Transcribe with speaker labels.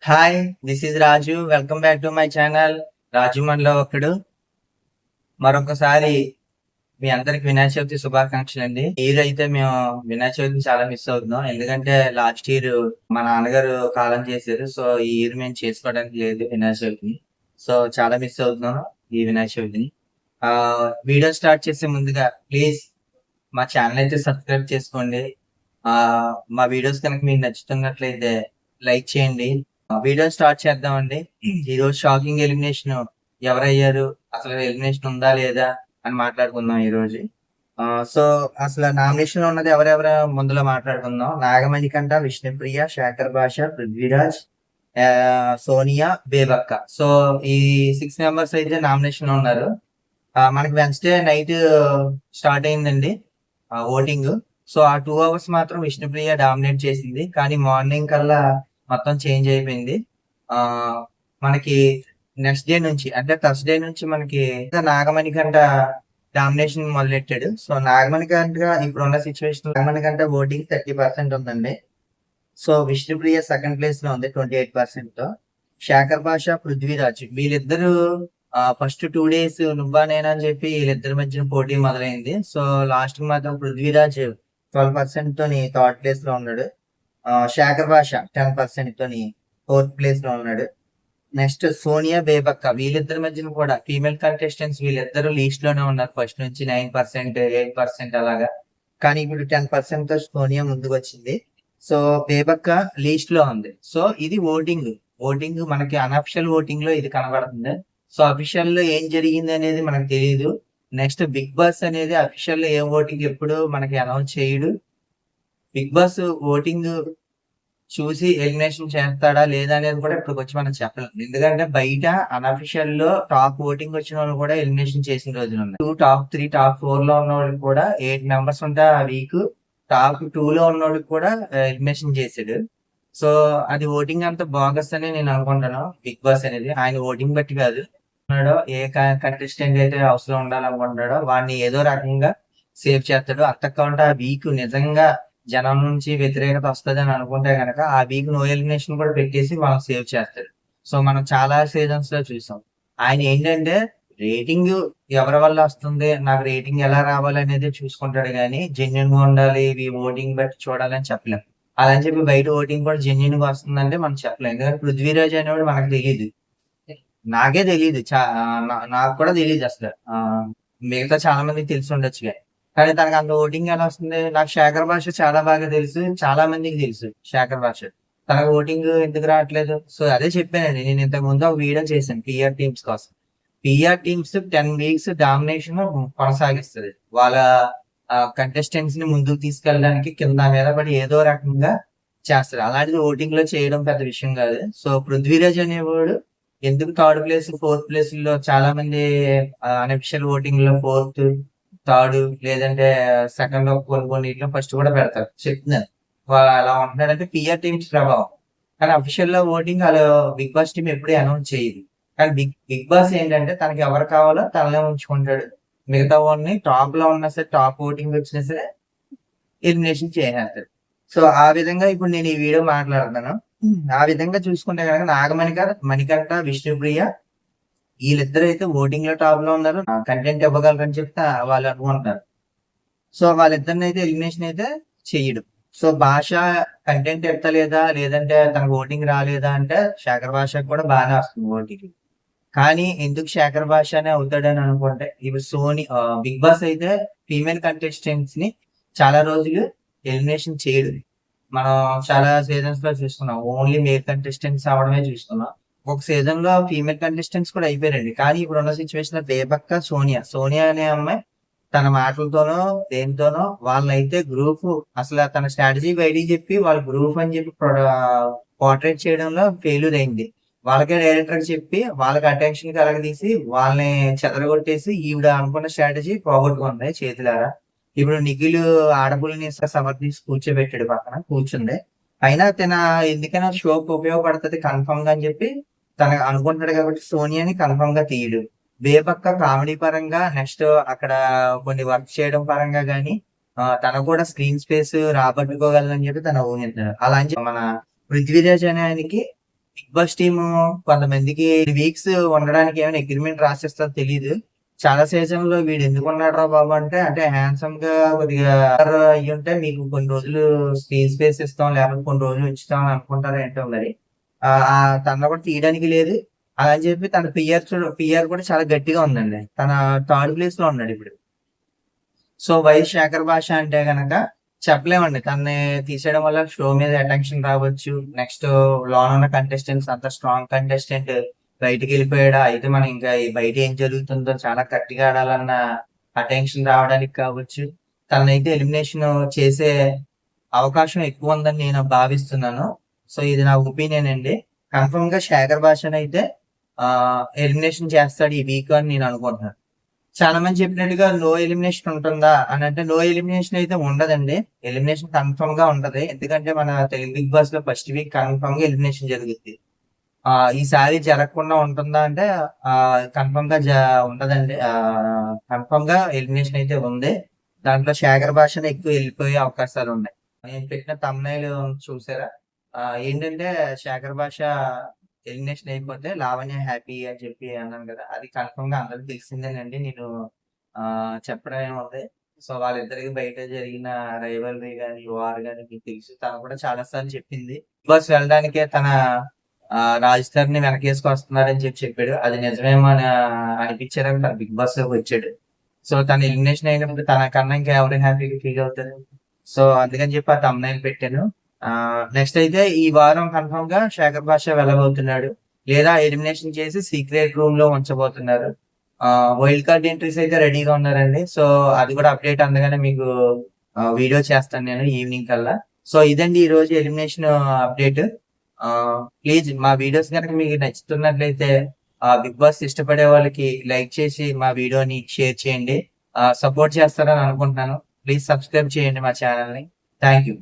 Speaker 1: Hi, this is Raju. Welcome back to my channel Raju మనలో ఒకడు. మరొకసారి మీ అందరికి వినాయక చవితి శుభాకాంక్షలు అండి. ఈ ఇయర్ అయితే మేము వినాయక చవితిని చాలా మిస్ అవుతున్నాం. ఎందుకంటే లాస్ట్ ఇయర్ మా నాన్నగారు కాలం చేశారు. సో ఈ ఇయర్ మేము చేసుకోవడానికి లేదు వినాయక చవితిని. సో చాలా మిస్ అవుతున్నాను ఈ వినాయక చవితిని. వీడియో స్టార్ట్ చేసే ముందుగా ప్లీజ్ మా ఛానల్ అయితే సబ్స్క్రైబ్ చేసుకోండి. మా వీడియోస్ కనుక మీకు నచ్చుతున్నట్లయితే లైక్ చేయండి. వీడియో స్టార్ట్ చేద్దామండి. ఈ రోజు షాకింగ్ ఎలిమినేషన్ ఎవరయ్యారు, అసలు ఎలిమినేషన్ ఉందా లేదా అని మాట్లాడుకుందాం ఈ రోజు. సో అసలు నామినేషన్ లో ఉన్నది ఎవరెవరు ముందులో మాట్లాడుకుందాం. నాగమణికంట, విష్ణుప్రియ, శేఖర్ భాష, పృథ్వీరాజ్, సోనియా, బేబక్క. సో ఈ 6 మెంబర్స్ అయితే నామినేషన్ లో ఉన్నారు. మనకి వెన్స్డే నైట్ స్టార్ట్ అయిందండి ఓటింగ్. సో ఆ 2 అవర్స్ మాత్రం విష్ణుప్రియ డామినేట్ చేసింది. కానీ మార్నింగ్ కల్లా మొత్తం చేంజ్ అయిపోయింది. మనకి నెక్స్ట్ డే నుంచి అంటే థర్స్డే నుంచి మనకి నాగమణి కంట డామినేషన్ మొదలెట్టాడు. సో నాగమణి కంట ఇప్పుడున్న సిచ్యువేషన్ నాగమణి కంట ఓటింగ్ 30% ఉందండి. సో విష్ణుప్రియ సెకండ్ ప్లేస్ లో ఉంది 28% తో. శేఖర్ భాష, పృథ్వీరాజ్ వీళ్ళిద్దరు ఫస్ట్ 2 days నువ్వా నేనా అని చెప్పి వీళ్ళిద్దరి మధ్యన పోటీ మొదలైంది. సో లాస్ట్ కి మాత్రం పృథ్వీరాజ్ 12% తోని థర్డ్ ప్లేస్ లో ఉన్నాడు. శేఖర్ భాష 10% తోని 4th ప్లేస్ లో ఉన్నాడు. నెక్స్ట్ సోనియా, బేబక్క వీళ్ళిద్దరి మధ్యన కూడా ఫీమేల్ కంటెస్టెంట్స్ వీళ్ళిద్దరు లీస్ట్ లోనే ఉన్నారు ఫస్ట్ నుంచి 9%, 8% అలాగా. కానీ ఇప్పుడు 10% తో సోనియా ముందుకు వచ్చింది. సో బేబక్క లీస్ట్ లో ఉంది. సో ఇది ఓటింగ్ మనకి అనఫిషియల్ ఓటింగ్ లో ఇది కనబడుతుంది. సో అఫీషియల్ లో ఏం జరిగింది అనేది మనకు తెలియదు. నెక్స్ట్ బిగ్ బాస్ అనేది అఫీషియల్ లో ఏం ఓటింగ్ ఎప్పుడు మనకి అనౌన్స్ చేయడు. బిగ్ బాస్ ఓటింగ్ చూసి ఎలిమినేషన్ చేస్తాడా లేదా అనేది కూడా ఇప్పుడు వచ్చి మనం చెప్పలేం. ఎందుకంటే బయట అనఫిషియల్ లో టాప్ ఓటింగ్ వచ్చిన వాళ్ళు కూడా ఎలిమినేషన్ చేసిన రోజులు ఉన్నాయి. టాప్ 3, టాప్ 4 లో ఉన్న వాళ్ళకి కూడా 8 మెంబర్స్ ఉంటే ఆ వీక్ టాప్ 2 లో ఉన్న వాళ్ళకి కూడా ఎలిమినేషన్ చేశాడు. సో అది ఓటింగ్ అంత బాగస్ అని నేను అనుకుంటాను. బిగ్ బాస్ అనేది ఆయన ఓటింగ్ బట్టి కాదు. ఏ కంటెస్టెంట్ అయితే హౌస్ లో ఉండాలనుకుంటాడో వాడిని ఏదో రకంగా సేవ్ చేస్తాడు. అంతకంటే ఆ వీక్ నిజంగా జనం నుంచి వ్యతిరేకత వస్తుంది అని అనుకుంటే కనుక ఆ వీక్ నో ఎలిమినేషన్ కూడా పెట్టేసి వాళ్ళని సేవ్ చేస్తాడు. సో మనం చాలా సీజన్స్ లో చూసాం. ఆయన ఏంటంటే రేటింగ్ ఎవరి వల్ల వస్తుంది, నాకు రేటింగ్ ఎలా రావాలి అనేది చూసుకుంటాడు. కానీ జెన్యున్ గా ఉండాలి, ఇవి ఓటింగ్ బట్టి చూడాలని చెప్పలేం. అలా అని చెప్పి బయట ఓటింగ్ కూడా జెన్యున్ గా వస్తుందంటే మనం చెప్పలేం. ఎందుకంటే పృథ్వీరాజ్ అనేవాడు మనకు తెలియదు, నాకే తెలియదు, నాకు కూడా తెలియదు అసలు. మిగతా చాలా మందికి తెలిసి ఉండొచ్చు. కానీ తనకు అంత ఓటింగ్ ఎలా వస్తుంది? నాకు శేఖర్ భాష చాలా బాగా తెలుసు, చాలా మందికి తెలుసు శేఖర్ భాష. తనకు ఓటింగ్ ఎందుకు రావట్లేదు? సో అదే చెప్పానండి, నేను ఇంతకు ముందు ఒక వీడియో చేశాను పిఆర్ టీమ్స్ కోసం. పిఆర్ టీమ్స్ 10 weeks డామినేషన్ కొనసాగిస్తుంది. వాళ్ళ కంటెస్టెంట్స్ ని ముందుకు తీసుకెళ్ళడానికి కింద మీద పడి ఏదో రకంగా చేస్తారు. అలాంటిది ఓటింగ్ లో చేయడం పెద్ద విషయం కాదు. సో పృథ్వీరాజ్ అనేవాడు ఎందుకు థర్డ్ ప్లేస్, 4th ప్లేస్ లో చాలా మంది అన్అఫిషియల్ ఓటింగ్ లో 4th, 3rd లేదంటే సెకండ్ లో కొన్నిట్లో ఫస్ట్ కూడా పెడతారు. చెప్తున్నాను వాళ్ళు అలా ఉంటున్నాడంటే పిఆర్ టీమ్స్ ప్రభావం. కానీ అఫీషియల్ లో ఓటింగ్ అలా బిగ్ బాస్ టీం ఎప్పుడూ అనౌన్స్ చేయదు. కానీ బిగ్ బాస్ ఏంటంటే తనకి ఎవరు కావాలో తననే ఉంచుకుంటాడు. మిగతా వాళ్ళని టాప్ లో ఉన్నా సరే, టాప్ ఓటింగ్ వచ్చినా సరే ఎలిమినేషన్ చేసేస్తాడు. సో ఆ విధంగా ఇప్పుడు నేను ఈ వీడియో మాట్లాడుతున్నాను. ఆ విధంగా చూసుకుంటే కనుక మణికంఠ, విష్ణుప్రియ వీళ్ళిద్దరు అయితే ఓటింగ్ లో టాప్ లో ఉన్నారు. కంటెంట్ ఇవ్వగలరని చెప్తే వాళ్ళు అనుకుంటారు. సో వాళ్ళిద్దరిని అయితే ఎలిమినేషన్ అయితే చెయ్యడు. సో భాష కంటెంట్ ఎత్తలేదా, లేదంటే తనకు ఓటింగ్ రాలేదా అంటే శేఖర్ భాషకు కూడా బాగానే వస్తుంది ఓటింగ్. కానీ ఎందుకు శేఖర్ భాషనే అవుతాడని అనుకుంటే ఇప్పుడు బిగ్ బాస్ అయితే ఫీమేల్ కంటెస్టెంట్స్ ని చాలా రోజులు ఎలిమినేషన్ చేయడు. మనం చాలా సీజన్స్ లో చూసుకున్నాం, ఓన్లీ మేల్ కంటెస్టెంట్స్ అవడమే చూసుకున్నాం. ఒక సీజన్ లో ఫీమేల్ కంటెస్టెంట్స్ కూడా అయిపోయారండి. కానీ ఇప్పుడున్న సిచ్యువేషన్ లో బేబక్క, సోనియా అనే అమ్మాయి తన మాటలతోనో దేనితోనో వాళ్ళనైతే గ్రూప్ అసలు తన స్ట్రాటజీ బయటికి చెప్పి వాళ్ళ గ్రూప్ అని చెప్పి పోర్ట్రేట్ చేయడంలో ఫెయిల్యూర్ అయింది. వాళ్ళకే డైరెక్టర్ చెప్పి వాళ్ళకి అటెన్షన్ కలగదీసి వాళ్ళని చెదరగొట్టేసి ఈవిడ అనుకున్న స్ట్రాటజీ పోగొట్టుకుంది చేతులారా. ఇప్పుడు నిఖిల్ ఆడపుల్ని సమర్థించి కూర్చోబెట్టాడు, పక్కన కూర్చుంది. అయినా తన ఎందుకైనా షోకి ఉపయోగపడుతుంది కన్ఫర్మ్ గా అని చెప్పి తన అనుకుంటాడు కాబట్టి సోనియాని కన్ఫర్మ్ గా తీయడు. బేబక్క కామెడీ పరంగా నెక్స్ట్ అక్కడ కొన్ని వర్క్ చేయడం పరంగా గానీ తన కూడా స్క్రీన్ స్పేస్ రాబట్టుకోగలదని చెప్పి తన ఊహించాడు. అలా అని మన పృథ్వీరాజ్ అనే ఆయనకి బిగ్ బాస్ టీమ్ కొంతమందికి వీక్స్ ఉండడానికి ఏమైనా అగ్రిమెంట్ రాసిస్తుందో తెలియదు. చాలా సీజన్ లో వీడు ఎందుకు ఉన్నాడు రా బాబు అంటే హ్యాండ్సమ్ గా కొద్దిగా అయ్యి ఉంటే మీకు కొన్ని రోజులు స్క్రీన్ స్పేస్ ఇస్తాం, లేకపోతే కొన్ని రోజులు ఉంచుతాం అని అనుకుంటారు ఏంటో మరి. తనలో కూడా తీయడానికి లేదు. అలా అని చెప్పి తన పిఆర్ కూడా చాలా గట్టిగా ఉందండి. తన థర్డ్ ప్లేస్ లో ఉన్నాడు ఇప్పుడు. సో శేఖర్ భాష అంటే గనక చెప్పలేమండి. తనని తీసేయడం వల్ల షో మీద అటెన్షన్ రావచ్చు. నెక్స్ట్ లోన్ ఉన్న కంటెస్టెంట్స్ అంత స్ట్రాంగ్ కంటెస్టెంట్ బయటికి వెళ్ళిపోయాడా, అయితే మనం ఇంకా ఈ బయట ఏం జరుగుతుందో చాలా గట్టిగా ఆడాలన్న అటెన్షన్ రావడానికి కావచ్చు. తనైతే ఎలిమినేషన్ చేసే అవకాశం ఎక్కువ ఉందని నేను భావిస్తున్నాను. సో ఇది నా ఒపీనియన్ అండి. కన్ఫర్మ్ గా శేఖర్ భాషను అయితే ఎలిమినేషన్ చేస్తాడు ఈ వీక్ అని నేను అనుకుంటున్నాను. చాలా మంది చెప్పినట్టుగా నో ఎలిమినేషన్ ఉంటుందా అని అంటే, నో ఎలిమినేషన్ అయితే ఉండదండి. ఎలిమినేషన్ కన్ఫర్మ్ గా ఉంటది. ఎందుకంటే మన తెలుగు బిగ్ బాస్ లో ఫస్ట్ వీక్ కన్ఫర్మ్ గా ఎలిమినేషన్ జరుగుద్ది. ఈసారి జరగకుండా ఉంటుందా అంటే కన్ఫర్మ్ గా ఉండదండి. కన్ఫర్మ్ గా ఎలిమినేషన్ అయితే ఉంది. దాంట్లో శేఖర్ భాషను ఎక్కువ వెళ్ళిపోయే అవకాశాలు ఉన్నాయి. నేను పెట్టిన తమ్నైల్ చూసారా? ఏంటంటే శేఖర్ భాష ఎలిమినేషన్ అయిపోతే లావణ్య హ్యాపీ అని చెప్పి అన్నాను కదా, అది కన్ఫర్మ్ గా అందరికి తెలిసిందేనండి. నేను చెప్పడం ఏముంది. సో వాళ్ళిద్దరికి బయట జరిగిన రైవల్రీ గాని, వార్ గాని మీకు తెలుసు. తను కూడా చాలా సార్లు చెప్పింది బిగ్ బాస్ వెళ్ళడానికే తన రాజస్థాన్ ని వెనకేసుకొస్తున్నారని చెప్పాడు. అది నిజమేమో అని అనిపించారని తన బిగ్ బాస్ లోకి వచ్చాడు. సో తన ఎలిమినేషన్ అయినప్పుడు తన కన్నా ఇంకా ఎవరు హ్యాపీగా ఫీల్ అవుతారు. సో అందుకని చెప్పి ఆ తమ్నైల్ పెట్టాను. నెక్స్ట్ అయితే ఈ వారం కన్ఫర్మ్ గా శేఖర్ భాష వెళ్ళబోతున్నాడు, లేదా ఎలిమినేషన్ చేసి సీక్రెట్ రూమ్ లో ఉంచబోతున్నారు. వైల్డ్ కార్డ్ ఎంట్రీస్ అయితే రెడీగా ఉన్నారండి. సో అది కూడా అప్డేట్ అందగానే మీకు వీడియో చేస్తాను నేను ఈవినింగ్ కల్లా. సో ఇదండి ఈ రోజు ఎలిమినేషన్ అప్డేట్. ప్లీజ్ మా వీడియోస్ కనుక మీకు నచ్చుతున్నట్లయితే బిగ్ బాస్ ఇష్టపడే వాళ్ళకి లైక్ చేసి మా వీడియోని షేర్ చేయండి. సపోర్ట్ చేస్తారని అనుకుంటున్నాను. ప్లీజ్ సబ్స్క్రైబ్ చేయండి మా ఛానల్ ని. Thank you.